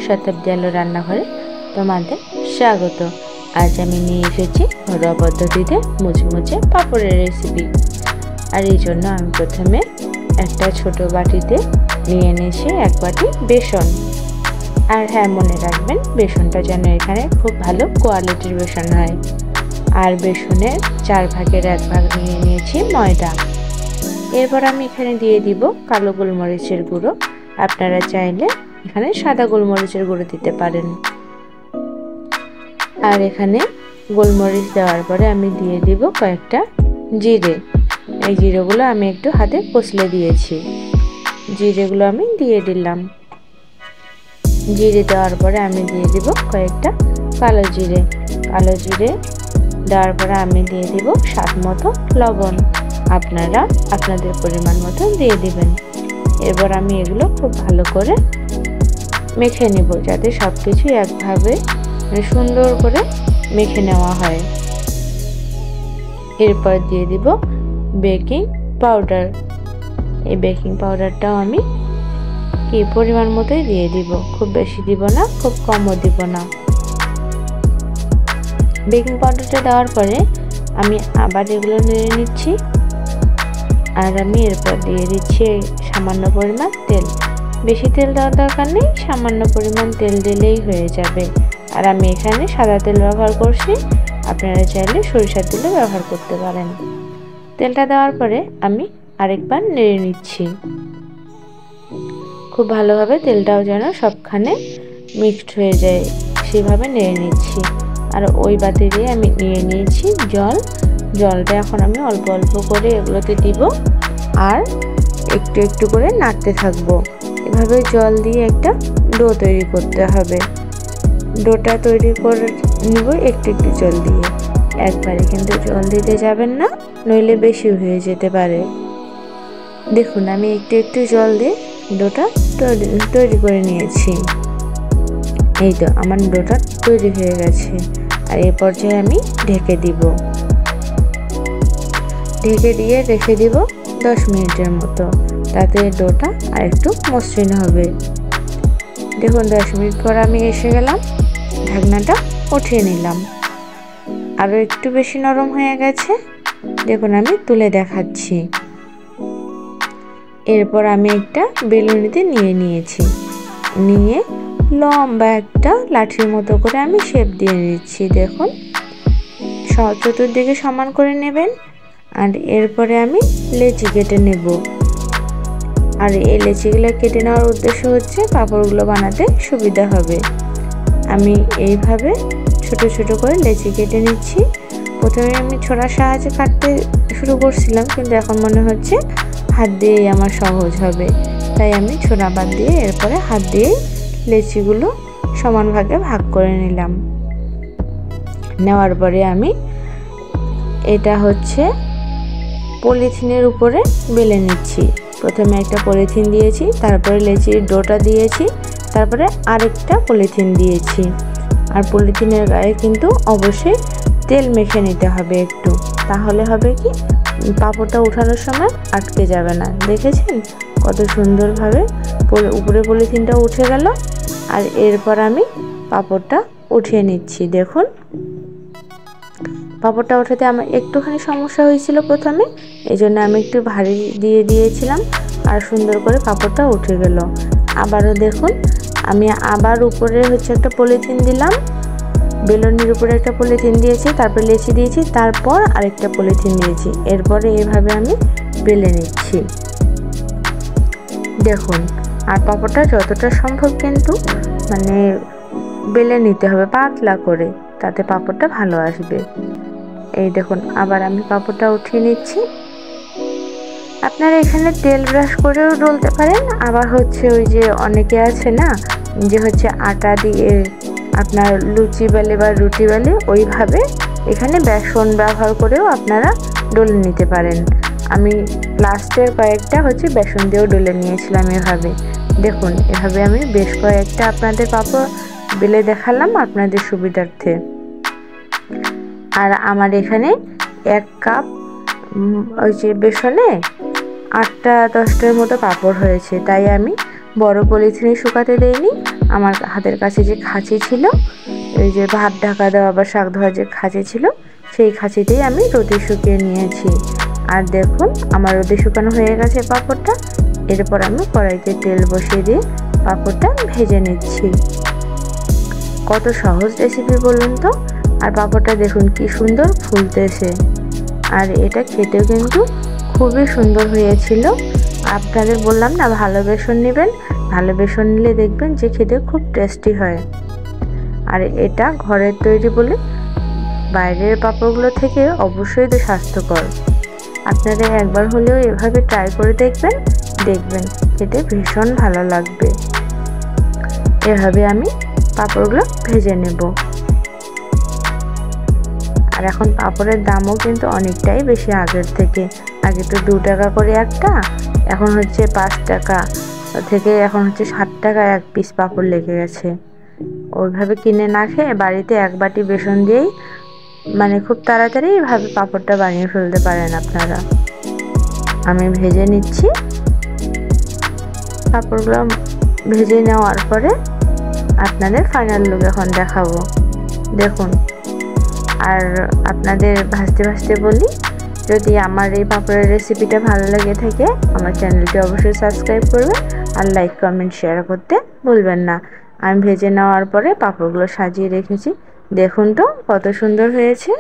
শতাব্দী আলো রান্নাঘরে তোমাদের স্বাগত। আজ আমি নিয়ে এসেছি ঘরোয়া পদ্ধতিতে মুচমুচে পাঁপড়ের রেসিপি। আর এই জন্য আমি প্রথমে একটা ছোট বাটিতে নিয়ে নিয়েছি 1 বাটি বেসন। আর হ্যাঁ, মনে রাখবেন বেসনটা যেন এখানে খুব ভালো কোয়ালিটির বেসন হয়। আর বেসনের 4 ভাগের 1 ভাগ নিয়ে নিয়েছি ময়দা। এরপর আমি এখানে দিয়ে দিব কালো গোলমরিচের গুঁড়ো। আপনারা চাইলে এখানে সাদা গোলমরিচের গুঁড়ো দিতে পারেন। আর এখানে গোলমরিচ দেওয়ার পরে আমি দিয়ে দিব কয়েকটা জিরে। এই জিরেগুলো আমি একটু হাতে কষলে দিয়েছি। জিরেগুলো আমি দিয়ে দিলাম। জিরে দেওয়ার পরে আমি দিয়ে দিব কয়েকটা কালো জিরে। কালো জিরে দেওয়ার পরে আমি দিয়ে দিব স্বাদ মতো লবণ। আপনারা আপনাদের পরিমাণ মতো দিয়ে দিবেন। এরপর আমি এগুলো খুব ভালো করে মেখে নিব, যাতে সব কিছু একভাবে সুন্দর করে মেখে নেওয়া হয়। এরপর দিয়ে দিব বেকিং পাউডার। এই বেকিং পাউডারটাও আমি পরিমাণ মতোই দিয়ে দিব, খুব বেশি দিব না, খুব কমও দিব না। বেকিং পাউডারটা দেওয়ার পরে আমি আবার এগুলো নেড়ে নিচ্ছি। আর আমি এরপর দিয়ে দিচ্ছি সামান্য পরিমাণ তেল। বেশি তেল দেওয়ার দরকার নেই, সামান্য পরিমাণ তেল দিলেই হয়ে যাবে। আর আমি এখানে সাদা তেল ব্যবহার করছি, আপনারা চাইলে সরিষার তেলও ব্যবহার করতে পারেন। তেলটা দেওয়ার পরে আমি আরেকবার নেড়ে নিচ্ছি। খুব ভালোভাবে তেলটাও যেন সবখানে মিক্সড হয়ে যায়, সেভাবে নেড়ে নিচ্ছি। আর ওই বাটি দিয়ে আমি নিয়ে নিয়েছি জল। জলটা এখন আমি অল্প অল্প করে এগুলোতে দিব আর একটু একটু করে নাড়তে থাকবো। এভাবে জল দিয়ে একটা ডো তৈরি করতে হবে। ডোটা তৈরি করে নিব একটু একটু জল দিয়ে, একবারে কিন্তু জল দিতে যাবেন না, নইলে বেশি হয়ে যেতে পারে। দেখুন আমি একটু একটু জল দিয়ে ডোটা তৈরি করে নিয়েছি। এই তো আমার ডোটা তৈরি হয়ে গেছে। আর এই পর্যায়ে আমি ঢেকে দিব। ঢেকে দিয়ে রেখে দিব 10 মিনিটের মতো, তাতে ডোটা আর একটু মসৃণ হবে। দেখুন 10 মিনিট পর আমি এসে গেলাম, ঢাকনাটা উঠিয়ে নিলাম। আরও একটু বেশি নরম হয়ে গেছে। দেখুন আমি তুলে দেখাচ্ছি। এরপর আমি একটা বেলুনিতে নিয়ে নিয়েছি, নিয়ে লম্বা একটা লাঠির মতো করে আমি শেপ দিয়ে নিচ্ছি। দেখুন চতুর্দিকে সমান করে নেবেন। আর এরপরে আমি লেচি কেটে নেব। আর এই লেচিগুলো কেটে নেওয়ার উদ্দেশ্য হচ্ছে পাঁপড়গুলো বানাতে সুবিধা হবে। আমি এইভাবে ছোট ছোট করে লেচি কেটে নিচ্ছি। প্রথমে আমি ছোড়ার সাহায্যে কাটতে শুরু করছিলাম, কিন্তু এখন মনে হচ্ছে হাত দিয়েই আমার সহজ হবে, তাই আমি ছোড়া বাদ দিয়ে এরপরে হাত দিয়েই লেচিগুলো সমান ভাগে ভাগ করে নিলাম। নেওয়ার পরে আমি এটা হচ্ছে পলিথিনের উপরে বেলে নিচ্ছি। প্রথমে একটা পলিথিন দিয়েছি, তারপরে লেচির ডোটা দিয়েছি, তারপরে আরেকটা পলিথিন দিয়েছি। আর পলিথিনের গায়ে কিন্তু অবশ্যই তেল মেখে নিতে হবে একটু, তাহলে হবে কি পাঁপড়টা উঠানোর সময় আটকে যাবে না। দেখেছেন কত সুন্দরভাবে উপরে পলিথিনটা উঠে গেল। আর এরপর আমি পাঁপড়টা উঠিয়ে নিচ্ছি। দেখুন পাঁপড়টা ওঠাতে আমার একটুখানি সমস্যা হয়েছিল প্রথমে, এই জন্য আমি একটু ভারী দিয়ে দিয়েছিলাম। আর সুন্দর করে পাঁপড়টা উঠে গেল। আবারও দেখুন আমি আবার উপরে হচ্ছে একটা পলিথিন দিলাম, বেলুনির উপরে একটা পলিথিন দিয়েছি, তারপর লেচি দিয়েছি, তারপর আরেকটা পলিথিন দিয়েছি। এরপরে এইভাবে আমি বেলে নিচ্ছি। দেখুন আর পাঁপড়টা যতটা সম্ভব কিন্তু বেলে নিতে হবে পাতলা করে, তাতে পাঁপড়টা ভালো আসবে। এই দেখুন আবার আমি পাঁপড়টা উঠিয়ে নিচ্ছি। আপনারা এখানে তেল ব্রাশ করেও ডলতে পারেন। আবার হচ্ছে ওই যে অনেকে আছে না, যে হচ্ছে আটা দিয়ে আপনার লুচি বেলে বা রুটি বেলে, ওইভাবে এখানে বেসন ব্যবহার করেও আপনারা ডলে নিতে পারেন। আমি লাস্টের কয়েকটা হচ্ছে বেসন দিয়েও ডলে নিয়েছিলাম এভাবে। দেখুন এভাবে আমি বেশ কয়েকটা আপনাদের পাঁপড় বেলে দেখালাম আপনাদের সুবিধার্থে। আর আমার এখানে 1 কাপ ওই যে বেসনে 8টা 10টার মতো পাঁপড় হয়েছে, তাই আমি বড় পলিথিনে শুকাতে দেইনি, আমার হাতের কাছে যে খাঁচি ছিল, এই যে ভাত ঢাকা দেওয়া বা শাক ধোয়া যে খাঁচি ছিল, সেই খাঁচিতেই আমি রোদে শুকিয়ে নিয়েছি। আর দেখুন আমার রোদে শুকানো হয়ে গেছে পাঁপড়টা। এরপর আমি কড়াইতে তেল বসিয়ে দিয়ে পাঁপড়টা ভেজে নিচ্ছি। কত সহজ রেসিপি বলুন তো। আর পাঁপড়টা দেখুন কি সুন্দর ফুলতেছে। আর এটা খেতেও কিন্তু খুবই সুন্দর হয়েছিল। আপনাদের বললাম না, ভালো বেসন নেবেন, ভালো বেসন নিলে দেখবেন যে খেতে খুব টেস্টি হয়। আর এটা ঘরের তৈরি বলে বাইরের পাঁপড়গুলো থেকে অবশ্যই তো স্বাস্থ্যকর। আপনারা একবার হলেও এভাবে ট্রাই করে দেখবেন, দেখবেন খেতে ভীষণ ভালো লাগবে। এভাবে আমি পাঁপড়গুলো ভেজে নেব। আর এখন পাঁপড়ের দামও কিন্তু অনেকটাই বেশি আগের থেকে। আগে তো 2 টাকা করে একটা, এখন হচ্ছে 5 টাকা থেকে এখন হচ্ছে 60 টাকা এক পিস পাঁপড় লেগে গেছে। ওইভাবে কিনে না খেয়ে বাড়িতে এক বাটি বেসন দিয়েই মানে খুব তাড়াতাড়ি এইভাবে পাঁপড়টা বানিয়ে ফেলতে পারেন আপনারা। আমি ভেজে নিচ্ছি। পাঁপড়গুলো ভেজে নেওয়ার পরে আপনাদের ফাইনাল লুক এখন দেখাবো। দেখুন, আর আপনাদের ভাজতে ভাজতে বলি, যদি আমার এই পাঁপড়ের রেসিপিটা ভালো লেগে থাকে আমার চ্যানেলটি অবশ্যই সাবস্ক্রাইব করবেন আর লাইক কমেন্ট শেয়ার করতে ভুলবেন না। আমি ভেজে নেওয়ার পরে পাঁপড়গুলো সাজিয়ে রেখেছি, দেখুন তো কত সুন্দর হয়েছে।